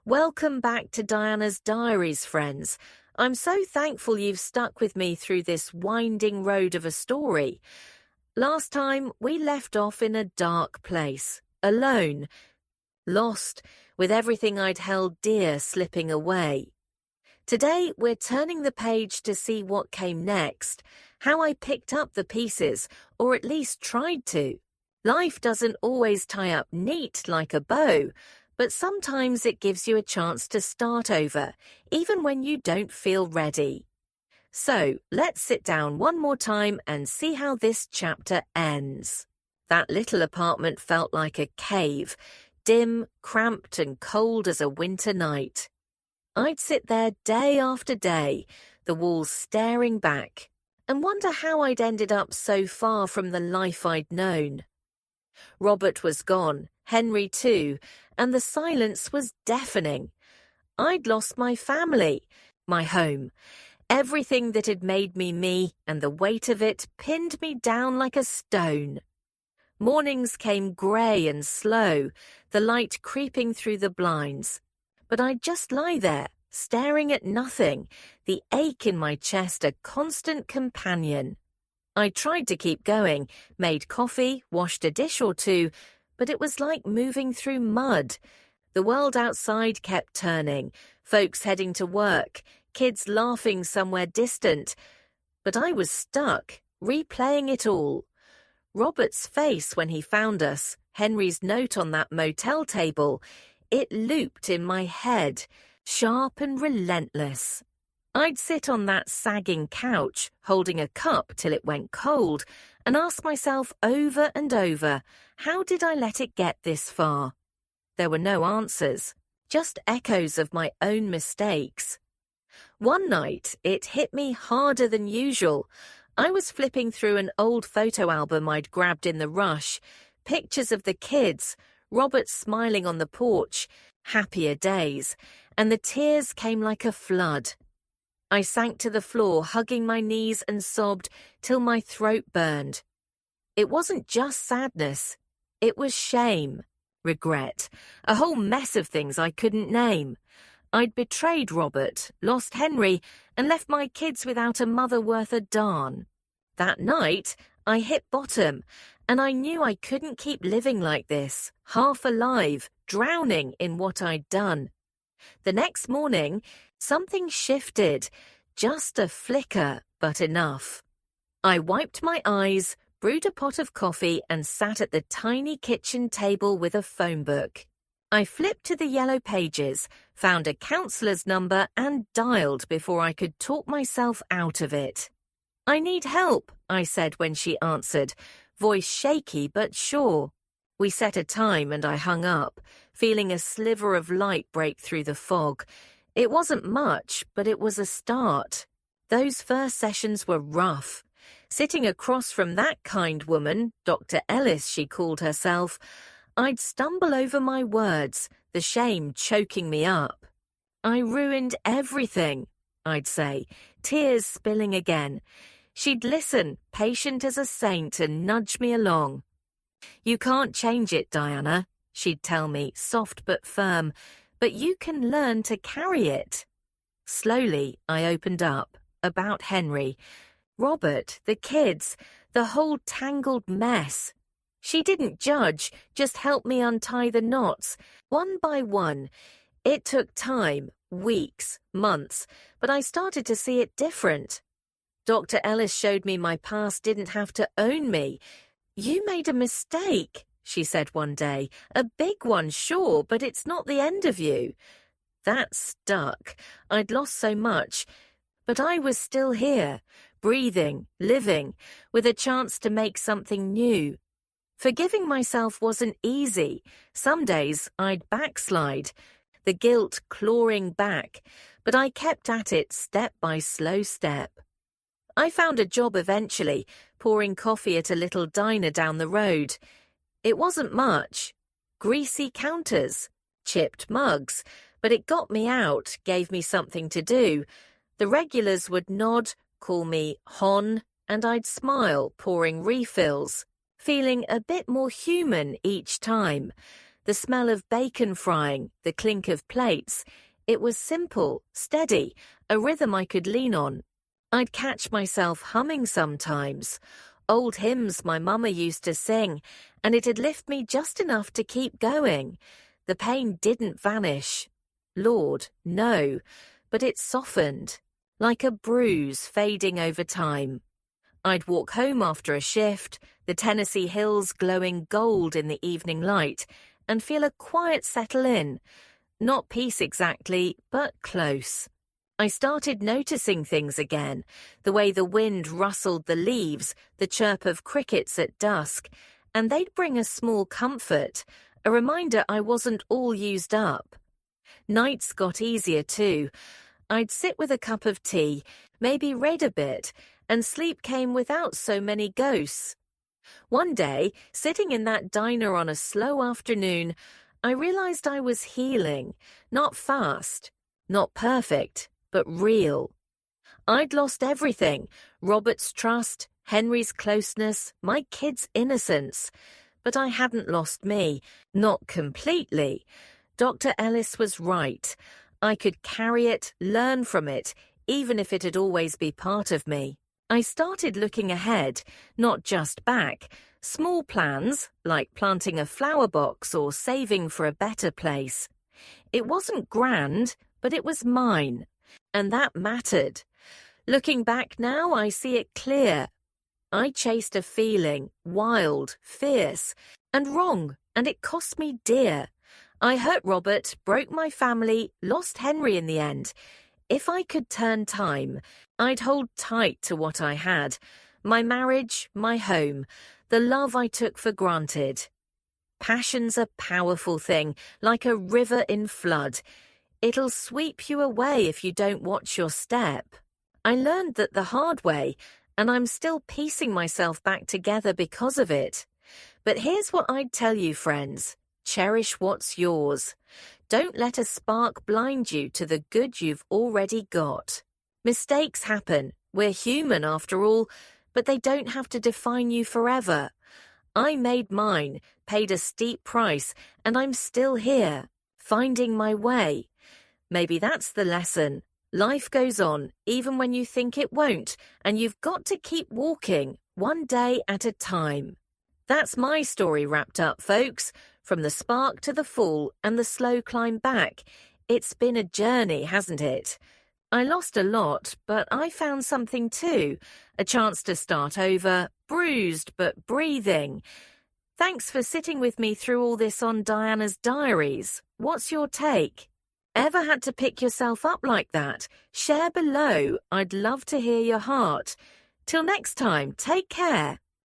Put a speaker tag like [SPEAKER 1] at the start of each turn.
[SPEAKER 1] Welcome back to Diana's Diaries, friends. I'm so thankful you've stuck with me through this winding road of a story. Last time, we left off in a dark place, alone, lost, with everything I'd held dear slipping away. Today, we're turning the page to see what came next, how I picked up the pieces, or at least tried to. Life doesn't always tie up neat like a bow, but sometimes it gives you a chance to start over, even when you don't feel ready. So, let's sit down one more time and see how this chapter ends. That little apartment felt like a cave, dim, cramped and cold as a winter night. I'd sit there day after day, the walls staring back, and wonder how I'd ended up so far from the life I'd known. Robert was gone, Henry too, and the silence was deafening. I'd lost my family, my home, everything that had made me me, and the weight of it pinned me down like a stone. Mornings came grey and slow, the light creeping through the blinds. But I'd just lie there, staring at nothing, the ache in my chest a constant companion. I tried to keep going, made coffee, washed a dish or two, but it was like moving through mud. The world outside kept turning, folks heading to work, kids laughing somewhere distant. But I was stuck, replaying it all. Robert's face when he found us, Henry's note on that motel table, it looped in my head, sharp and relentless. I'd sit on that sagging couch, holding a cup till it went cold, and ask myself over and over, how did I let it get this far? There were no answers, just echoes of my own mistakes. One night, it hit me harder than usual. I was flipping through an old photo album I'd grabbed in the rush, pictures of the kids, Robert smiling on the porch, happier days, and the tears came like a flood. I sank to the floor, hugging my knees and sobbed till my throat burned. It wasn't just sadness. It was shame, regret, a whole mess of things I couldn't name. I'd betrayed Robert, lost Henry, and left my kids without a mother worth a darn. That night, I hit bottom, and I knew I couldn't keep living like this, half alive, drowning in what I'd done. The next morning, something shifted, just a flicker, but enough. I wiped my eyes, brewed a pot of coffee, and sat at the tiny kitchen table with a phone book. I flipped to the yellow pages, found a counselor's number, and dialed before I could talk myself out of it. "I need help," I said when she answered, voice shaky but sure. We set a time and I hung up, feeling a sliver of light break through the fog. It wasn't much, but it was a start. Those first sessions were rough. Sitting across from that kind woman, Dr. Ellis she called herself, I'd stumble over my words, the shame choking me up. "I ruined everything," I'd say, tears spilling again. She'd listen, patient as a saint, and nudge me along. "You can't change it, Diana," she'd tell me, soft but firm, "but you can learn to carry it." Slowly, I opened up, about Henry, Robert, the kids, the whole tangled mess. She didn't judge, just helped me untie the knots, one by one. It took time, weeks, months, but I started to see it different. Dr. Ellis showed me my past didn't have to own me. "You made a mistake," she said one day. "A big one, sure, but it's not the end of you." That stuck. I'd lost so much, but I was still here, breathing, living, with a chance to make something new. Forgiving myself wasn't easy. Some days I'd backslide, the guilt clawing back, but I kept at it step by slow step. I found a job eventually, pouring coffee at a little diner down the road. It wasn't much. Greasy counters, chipped mugs, but it got me out, gave me something to do. The regulars would nod, call me Hon, and I'd smile, pouring refills, feeling a bit more human each time. The smell of bacon frying, the clink of plates. It was simple, steady, a rhythm I could lean on. I'd catch myself humming sometimes. Old hymns my mama used to sing, and it'd lift me just enough to keep going. The pain didn't vanish. Lord, no, but it softened, like a bruise fading over time. I'd walk home after a shift, the Tennessee hills glowing gold in the evening light, and feel a quiet settle in. Not peace exactly, but close. I started noticing things again, the way the wind rustled the leaves, the chirp of crickets at dusk, and they'd bring a small comfort, a reminder I wasn't all used up. Nights got easier too. I'd sit with a cup of tea, maybe read a bit, and sleep came without so many ghosts. One day, sitting in that diner on a slow afternoon, I realized I was healing, not fast, not perfect, but real. I'd lost everything, Robert's trust, Henry's closeness, my kids' innocence. But I hadn't lost me, not completely. Dr. Ellis was right. I could carry it, learn from it, even if it'd always be part of me. I started looking ahead, not just back. Small plans, like planting a flower box or saving for a better place. It wasn't grand, but it was mine. And that mattered. Looking back now, I see it clear. I chased a feeling, wild, fierce, and wrong, and it cost me dear. I hurt Robert, broke my family, lost Henry in the end. If I could turn time, I'd hold tight to what I had. My marriage, my home, the love I took for granted. Passion's a powerful thing, like a river in flood. It'll sweep you away if you don't watch your step. I learned that the hard way, and I'm still piecing myself back together because of it. But here's what I'd tell you, friends. Cherish what's yours. Don't let a spark blind you to the good you've already got. Mistakes happen. We're human after all, but they don't have to define you forever. I made mine, paid a steep price, and I'm still here, finding my way. Maybe that's the lesson. Life goes on, even when you think it won't, and you've got to keep walking, one day at a time. That's my story wrapped up, folks. From the spark to the fall and the slow climb back. It's been a journey, hasn't it? I lost a lot, but I found something too. A chance to start over, bruised but breathing. Thanks for sitting with me through all this on Diana's Diaries. What's your take? Ever had to pick yourself up like that? Share below. I'd love to hear your heart. Till next time, take care.